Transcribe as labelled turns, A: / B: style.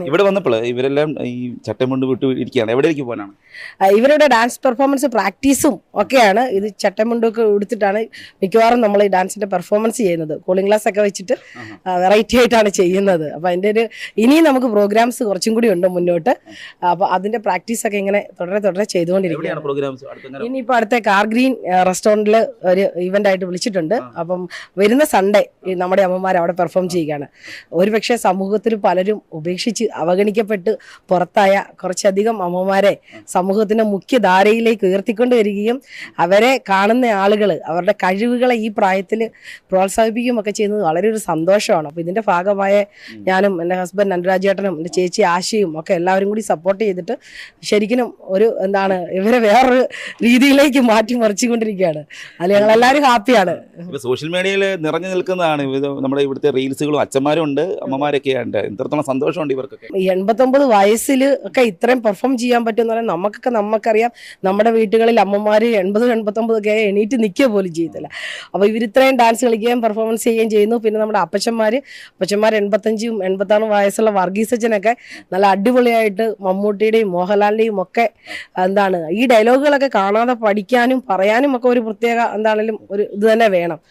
A: ഇവിടെ വന്നപ്പോൾ ഇവരെല്ലാം ഈ ചട്ടം കൊണ്ട് വിട്ടു ഇരിക്കുകയാണ്. എവിടേക്ക് പോകാനാണ്?
B: ഇവരുടെ ഡാൻസ് പെർഫോമൻസ് പ്രാക്ടീസും ഒക്കെയാണ്. ഇത് ചട്ടമുണ്ടൊക്കെ ഉടുത്തിട്ടാണ് മിക്കവാറും നമ്മൾ ഈ ഡാൻസിന്റെ പെർഫോമൻസ് ചെയ്യുന്നത്. കൂളിംഗ് ഗ്ലാസ് ഒക്കെ വെച്ചിട്ട് വെറൈറ്റി ആയിട്ടാണ് ചെയ്യുന്നത്. അപ്പൊ അതിന്റെ ഒരു ഇനിയും നമുക്ക് പ്രോഗ്രാംസ് കുറച്ചും കൂടി ഉണ്ട് മുന്നോട്ട്. അപ്പൊ അതിന്റെ പ്രാക്ടീസ് ഒക്കെ ഇങ്ങനെ തുടരെ ചെയ്തുകൊണ്ടിരിക്കുകയാണ്. ഇനിയിപ്പോ അടുത്ത കാർ ഗ്രീൻ റെസ്റ്റോറന്റിൽ ഒരു ഇവന്റ് ആയിട്ട് വിളിച്ചിട്ടുണ്ട്. അപ്പം വരുന്ന സൺഡേ നമ്മുടെ അമ്മമാർ അവിടെ പെർഫോം ചെയ്യുകയാണ്. ഒരുപക്ഷെ സമൂഹത്തിൽ പലരും ഉപേക്ഷിച്ച് അവഗണിക്കപ്പെട്ട് പുറത്തായ കുറച്ചധികം അമ്മമാരെ സമൂഹത്തിന്റെ മുഖ്യധാരയിലേക്ക് ഉയർത്തിക്കൊണ്ട് വരികയും അവരെ കാണുന്ന ആളുകൾ അവരുടെ കഴിവുകളെ ഈ പ്രായത്തിൽ പ്രോത്സാഹിപ്പിക്കുകയും ഒക്കെ ചെയ്യുന്നത് വളരെ ഒരു സന്തോഷമാണ്. അപ്പോൾ ഇതിന്റെ ഭാഗമായ ഞാനും എൻ്റെ ഹസ്ബൻഡ് അനുരാജേട്ടനും എൻ്റെ ചേച്ചി ആശയും ഒക്കെ എല്ലാവരും കൂടി സപ്പോർട്ട് ചെയ്തിട്ട് ശരിക്കും ഒരു ഇവരെ വേറൊരു രീതിയിലേക്ക് മാറ്റി മറിച്ചുകൊണ്ടിരിക്കുകയാണ്. അതിൽ ഞങ്ങൾ എല്ലാവരും ഹാപ്പിയാണ്.
A: സോഷ്യൽ മീഡിയയിൽ നിറഞ്ഞു നിൽക്കുന്നതാണ് നമ്മുടെ ഇവിടുത്തെ റീൽസുകളും. അച്ഛന്മാരും ഉണ്ട്, അമ്മമാരൊക്കെ ഉണ്ട്. എത്രത്തോളം സന്തോഷമുണ്ട് ഇവർക്കൊക്കെ.
B: 89 വയസ്സിൽ ഒക്കെ ഇത്രയും പെർഫോം ചെയ്യാൻ പറ്റുമെന്ന് പറയാൻ നമുക്കറിയാം. നമ്മുടെ വീട്ടുകളിൽ അമ്മമാർ 80-89 ഒക്കെ എണീറ്റ് നിൽക്കുക പോലും ചെയ്തില്ല. അപ്പോൾ ഇവർ ഇത്രയും ഡാൻസ് കളിക്കുകയും പെർഫോമൻസ് ചെയ്യുകയും ചെയ്യുന്നു. പിന്നെ നമ്മുടെ അപ്പച്ചന്മാർ 85-86 വയസ്സുള്ള വർഗീസച്ചനൊക്കെ നല്ല അടിപൊളിയായിട്ട് മമ്മൂട്ടിയുടെയും മോഹൻലാലിന്റെയും ഒക്കെ ഈ ഡയലോഗുകളൊക്കെ കാണാതെ പഠിക്കാനും പറയാനും ഒക്കെ ഒരു പ്രത്യേക ഒരു ഇത് തന്നെ വേണം.